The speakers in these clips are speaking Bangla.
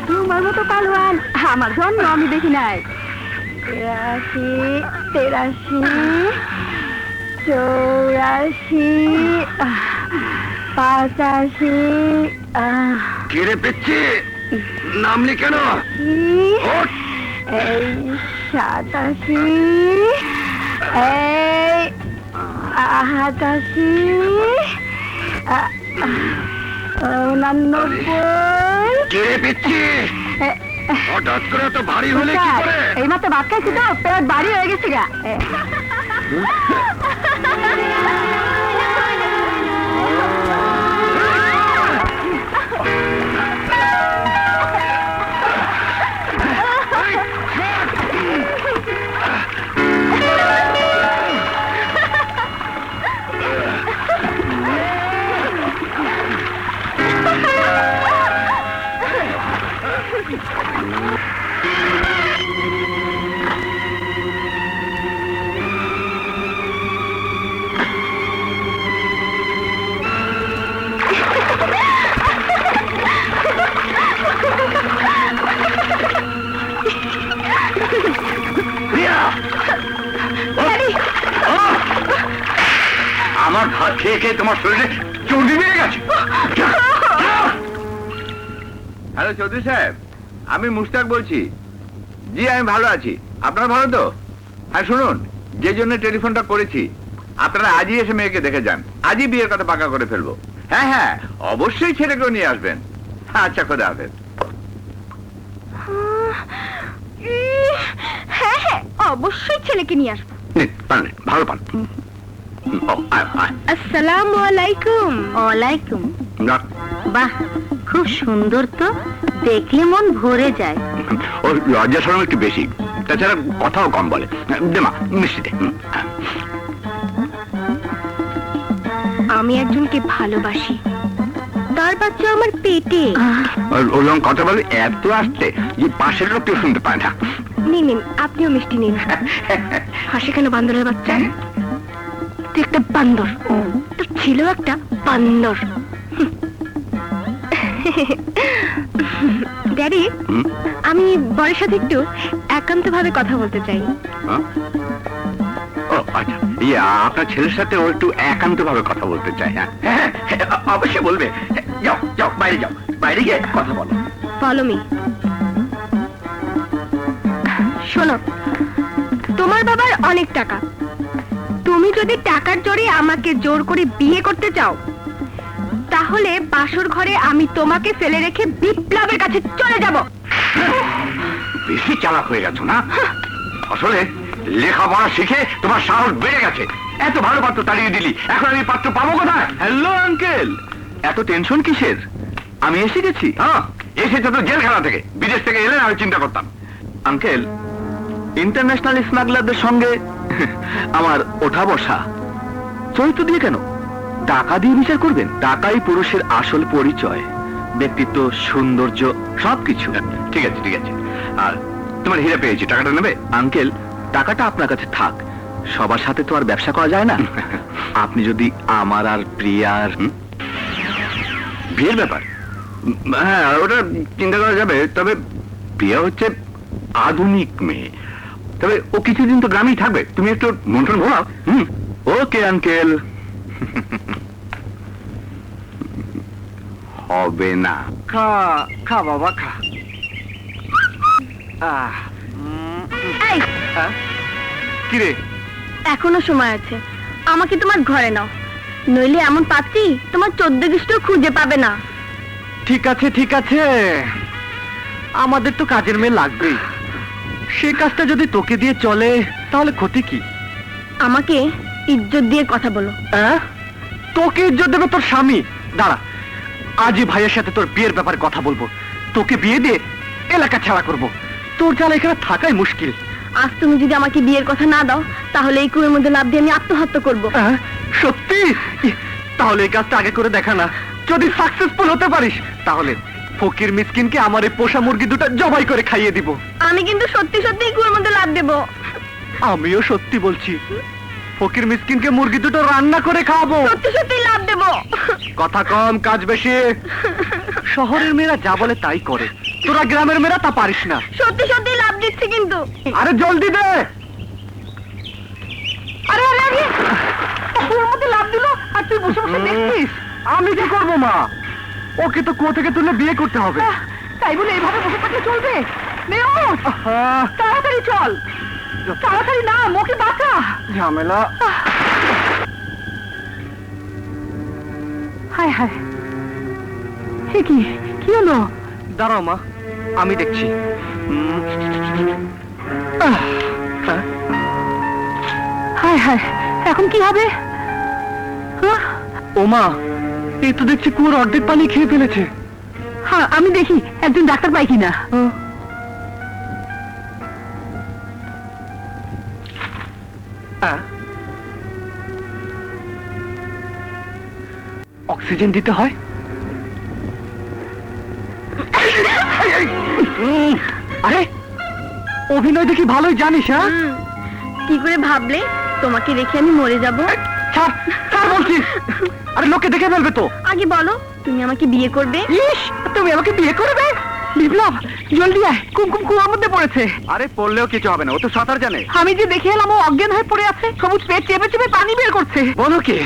তোমার মতো পালোয়ান আমার জন্ম আমি দেখি নাই। 83, 84, 85। কেড়ে পেচ্ছে নামলি কেন? এই 87, এই 88, 89। কেড়ে পেচ্ছে হঠাৎ করে তো ভারী হলে কি করে? এই মাত্র ভাত খাইছি তো পেট ভারী হয়ে গেছে গা। আমার ভাত খেয়ে খেয়ে তোমার শরীরে চর্বি বেড়ে গেছে। হ্যালো চৌধুরী সাহেব, আমি মুশতাক বলছি। জি আমি ভালো আছি, আপনারা ভালো তো? হ্যাঁ শুনুন, যে জন্য টেলিফোনটা করেছি, আপনারা আজই এসে মেয়েকে দেখে যান, আজই বিয়ের কথা পাকা করে ফেলবো। হ্যাঁ হ্যাঁ অবশ্যই ছেলেকেও নিয়ে আসবেন। আচ্ছা খোদা হাফেজ। হ্যাঁ হ্যাঁ অবশ্যই ছেলেকে নিয়ে আসবো। ভালো পান। আসসালামু আলাইকুম। ওয়ালাইকুম। বাহ খুব সুন্দর তো, দেখলে মন ভরে যায়। ওর লজ্জা শরম একটু বেশি, তাছাড়া কথাও কম বলে। দে মা মিষ্টি দে। আমি একজনকে ভালোবাসি, তার বাচ্চা আমার পেটে। ওরকম কথা বলে এত আসতে যে পাশের লোক কেউ শুনতে পায় না। নিন নিন আপনিও মিষ্টি নিন। হাসে কেন বান্দরের বাচ্চা? তুই একটা বান্দর, তোর ছিল একটা বান্দর। ড্যাডি আমি বরের সাথে একটু একান্ত ভাবে কথা বলতে চাই। ও আচ্ছা, আপনার ছেলের সাথে ও একটু একান্ত ভাবে কথা বলতে চাই। হ্যাঁ অবশ্যই বলবে। যাও যাও বাইরে যাও, বাইরে গিয়ে কথা বলো। Follow me. শোনো, তোমার বাবার অনেক টাকা, তুমি যদি টাকার জোরে আমাকে জোর করে বিয়ে করতে চাও, তাহলে বাসর ঘরে আমি তোমাকে ফেলে রেখে বিপ্লবের কাছে চলে যাব। বেশি চালাক হয়ে গেছো না? আসলে লেখাপড়া শিখে তোমার সাহস বেড়ে গেছে। এত ভালো পাত্র তাড়িয়ে দিলি, এখন আমি পাত্র পাবো কোথায়? হ্যালো আঙ্কেল, এত টেনশন কিসের? আমি এসে গেছি। হ্যাঁ এসেছে তো জেলখানা থেকে, বিদেশ থেকে এলে আমি চিন্তা করতাম। আঙ্কেল, ইন্টারন্যাশনাল স্মাগলারদের সঙ্গে আমার ওঠা বসা চরিত্র দিয়ে কেন? টাকা দিয়ে বিচার করবেন? টাকাই পুরুষের আসল পরিচয়, ব্যক্তিত্ব, সৌন্দর্য, সবকিছু। ঠিক আছে ঠিক আছে, আর তোমার হিরে পেয়েছি, টাকাটা নেবে? আঙ্কেল, টাকাটা আপনার কাছে থাক, সবার সাথে তো আর ব্যবসা করা যায় না। আপনি যদি আমার আর প্রিয়ার বিয়ের ব্যাপার, হ্যাঁ ওটা চিন্তা করা যাবে, তবে প্রিয়া হচ্ছে আধুনিক মেয়ে, তবে ও কিছুদিন তো গ্রামেই থাকবে, তুমি একটু মন টন ভোলাও। Okay uncle. হবে না। খা খা বাবা খা। কিরে এখনো সময় আছে, আমাকে তোমার ঘরে নাও, নইলে এমন পাচ্ছি তোমার 14 দৃষ্ট খুঁজে পাবে না। ঠিক আছে ঠিক আছে, আমাদের তো কাজের মেয়ে লাগবেই, সে কাজটা যদি তোকে দিয়ে চলে তাহলে ক্ষতি কি? আমাকে ইজ্জত দিয়ে কথা বলো। তোকে ইজ্জত দেবে তোর স্বামী? দাঁড়া, আজই ভাইয়ের সাথে তোর বিয়ের ব্যাপারে কথা বলবো, তোকে বিয়ে দিয়ে এলাকা ছাড়া করব, তোর জ্বালা এখানে থাকাই মুশকিল। আজ তুমি যদি আমাকে বিয়ের কথা না দাও, তাহলে এই কুয়ের মধ্যে লাফ দিয়ে আমি আত্মহত্যা করবো। সত্যি? তাহলে এই কাজটা আগে করে দেখা না, যদি সাকসেসফুল হতে পারিস তাহলে ফকির মিসকিনকে আমার এই পোষা মুরগি দুটো জবাই করে খাইয়ে দিব। আমি কিন্তু সত্যি সত্যি এই কুয়ের মধ্যে লাফ দেবো। আমিও সত্যি বলছি, ফকির মিসকিনকে মুরগি দুটো রান্না করে খাওয়াবো। সত্যি সত্যি লাফ দেবো। কথা কম কাজ বেশি। শহরের মেয়েরা যা বলে তাই করে, তোরা গ্রামের মেয়েরা তা পারিস না। সত্যি সত্যি লাভ দিচ্ছে কিন্তু। আরে জলদি দে। আরে আরে আরে ওর মধ্যে লাভ দিল আর তুই বসে বসে দেখছিস। আমি কি করবো মা? ওকে তো কুয়ো থেকে তুলে বিয়ে করতে হবে। তাই বলে এইভাবে বসে থাকলে চলবে? নে ওঠ, তাড়াতাড়ি চল, তাড়াতাড়ি না, ওকে বাঁচা। ঝামেলা। হায় হায়, সে কি, কি হলো? দাঁড়াও মা, আমি দেখছি। হায় হায়, এখন কি হবে? ও মা, এই তো দেখছি কুয়োর অর্ধেক পানি খেয়ে ফেলেছে। হ্যাঁ, আমি দেখি একজন ডাক্তার পাই কিনা। অক্সিজেন দিতে হয়। আরে অভিনয় দেখি ভালোই জানিস। হ্যাঁ, কি করে ভাবলে তোমাকে রেখে আমি মরে যাব? ছাড় ছাড় বলছি। আরে লোকে দেখে ফেলবে তো। আগে বলো, তুমি আমাকে বিয়ে করবে? ইস, তুমি আমাকে বিয়ে করবে? বিপ্লব, জলদি আয়, কুমকুম কুয়ার মধ্যে পড়েছে। আরে পড়লেও কিছু হবে না, ও তো সাঁতার জানে। আমি যে দেখে এলাম ও অজ্ঞান হয়ে পড়ে আছে, সবুজ পেট চেপে চেপে পানি বের করছে। বলো কি?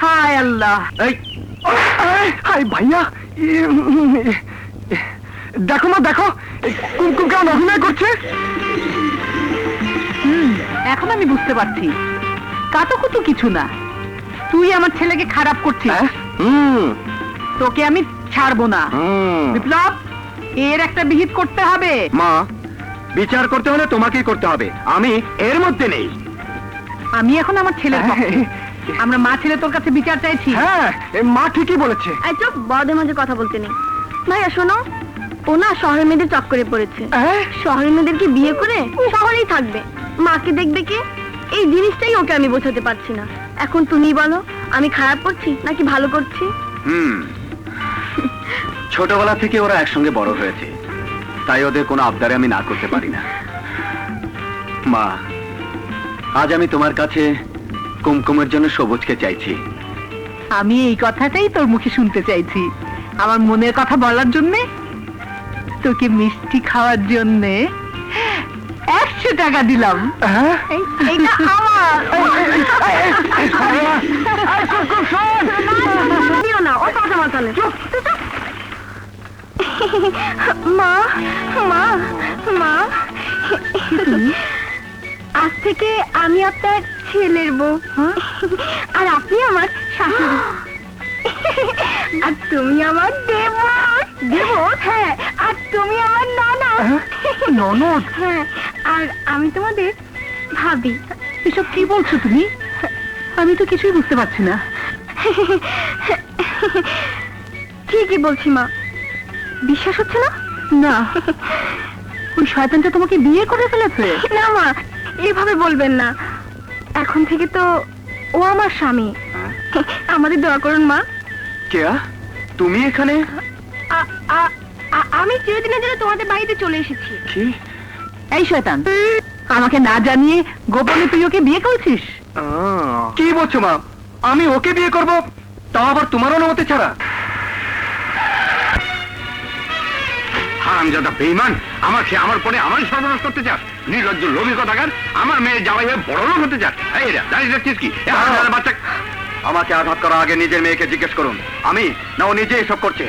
হায় আল্লাহ। এই, হাই ভাইয়া, দেখো না দেখো, কুমকুম কেমন অভিনয় করছে। এখন আমি বুঝতে পারছি, কাতুকুতু কিছু না, তুই আমার ছেলেকে খারাপ করছিস। তোকে আমি ছাড়বো না। বিপ্লব, এর একটা বিহিত করতে হবে। মা, বিচার করতে হলে তোমাকেই করতে হবে, আমি এর মধ্যে নেই। আমি এখন আমার ছেলের পক্ষে। আমরা মা ছেলে তোর কাছে বিচার চাইছি। হ্যাঁ, মা ঠিকই বলেছে। এই চুপ, বড়দের মাঝে কথা বলতে নেই। ভাইয়া শোনো, ও না শহরের মেয়েদের চক্করে পড়েছে। শহরের মেয়েদেরকে বিয়ে করে শহরেই থাকবে, মাকে দেখবে কে? এই জিনিসটাই ওকে আমি বোঝাতে পারছি না। এখন তুমি বলো, আমি খারাপ করছি নাকি ভালো করছি? ছোটবেলা থেকে ওরা একসঙ্গে বড় হয়েছে, তাই ওদের কোনো আবদারে আমি না করতে পারি না। মা, আজ আমি তোমার কাছে কুমকুমের জন্য সবুজকে চাইছি। আমি এই কথাটাই তোর মুখে শুনতে চাইছি। আমার মনের কথা বলার জন্যে, তোকে মিষ্টি খাওয়ার জন্যে 100 টাকা দিলাম। এইটা আমার। দিও না, ও কথা মাতালে। মা, মা, মা, আজ থেকে আমি আপনার ছেলের বউ, আর আপনি আমার শাশুড়ি, আর তুমি আমার দেবর। দেবর? হ্যাঁ, আর তুমি আমার ননদ। ননদ? হ্যাঁ, আর আমি তোমাদের ভাবি। এসব কি বলছো তুমি? আমি তো কিছুই বুঝতে পারছি না। ঠিকই বলছি মা, বিশ্বাস হচ্ছে না? না, ওই শয়তানটা তোমাকে বিয়ে করে ফেলেছে। না মা, এভাবে বলবেন না, এখন থেকে তো ও আমার স্বামী। আমাদের দোয়া করুন মা। কেয়া, তুমি এখানে? আমি চিরদিনের জন্য তোমাদের বাড়িতে চলে এসেছি। কি? এই শয়তান, আমাকে না জানিয়ে গোপনে তুই ওকে বিয়ে করছিস? কি বলছো মা? আমি ওকে বিয়ে করব, তাও আবার তোমার অনুমতি ছাড়া? হারামজাদা বেঈমান, আমাকে আমার পরে আমার সর্বনাশ করতে চাস? নির্লজ্জ লোভী কথাকার, আমার মেয়ে জামাই হয়ে বড় লোক হতে চাস? এই রে, দাঁড়িয়ে যাচ্ছিস কি? এ হারামজাদা বাচ্চা। আমাকে আঘাত করার আগে নিজের মেয়েকে জিজ্ঞেস করুন, আমি না ও নিজে এসব করছে।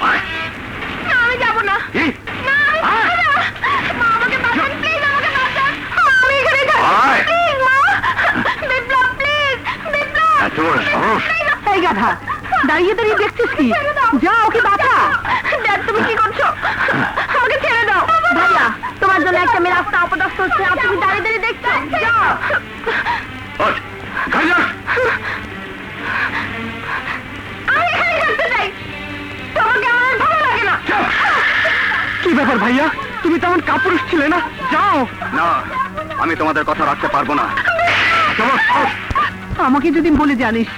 আয়। না, আমি যাব না। কি? না, আমি যাব না। মা, আমাকে বাঁচান, প্লিজ, আমাকে বাঁচান। আমি এখানে যাই। আয়। প্লিজ মা, বিপ্লব, প্লিজ, বিপ্লব। এত বড় সাহস? এই গাধা, দাঁড়িয়ে দাঁড়িয়ে দেখছিস কি? যা, ওকে বাঁচা। দেখ তুমি কি করছো, আমাকে ছেড়ে দাও। ভাইয়া, তোমার জন্য একটা মেয়ে রাস্তা অপদস্থ হচ্ছে, আর তুমি দাঁড়িয়ে দাঁড়িয়ে দেখছো। যাও। ওঠ, ঘরে যা। আমি এখানে থাকতে চাই, তোমাকে আমার আর ভালো লাগে না। কি ব্যাপার ভাইয়া, তুমি তেমন কাপুরুষ ছিলে না? যাও না, আমি তোমাদের কথা রাখতে পারবো না। চলো, চলো। আমাকে যদি বলে জানিস,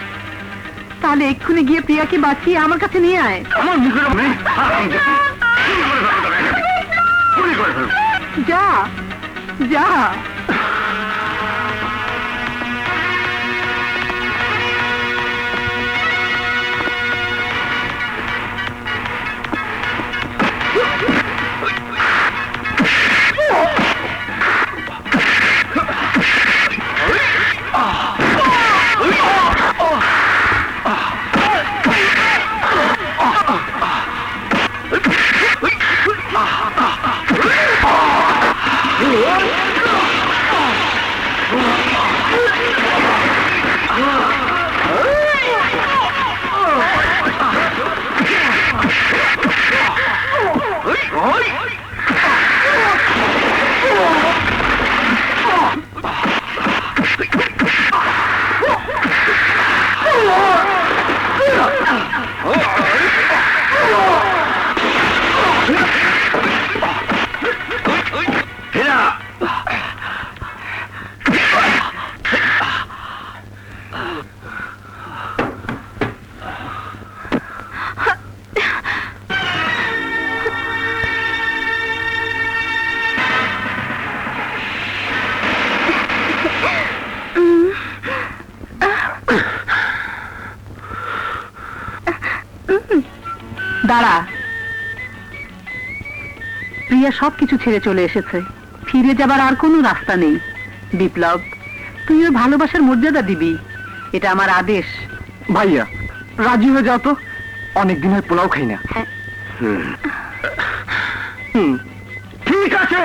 তাহলে এক্ষুনি গিয়ে প্রিয়াকে বাঁচিয়ে আমার কাছে নিয়ে আয়। আমার মুখের মেয়ে হারামজাদা। গুলি করে ফেলবো। যা, যা। দাঁড়া। প্রিয়া সবকিছু ছেড়ে চলে এসেছে, ফিরে যাবার আর কোনো রাস্তা নেই। বিপ্লব, তুই ওর ভালোবাসার মর্যাদা দিবি, এটা আমার আদেশ। ভাইয়া রাজি হয়ে যাও তো, অনেক দিন হয় পোলাও খাই না। ঠিক আছে।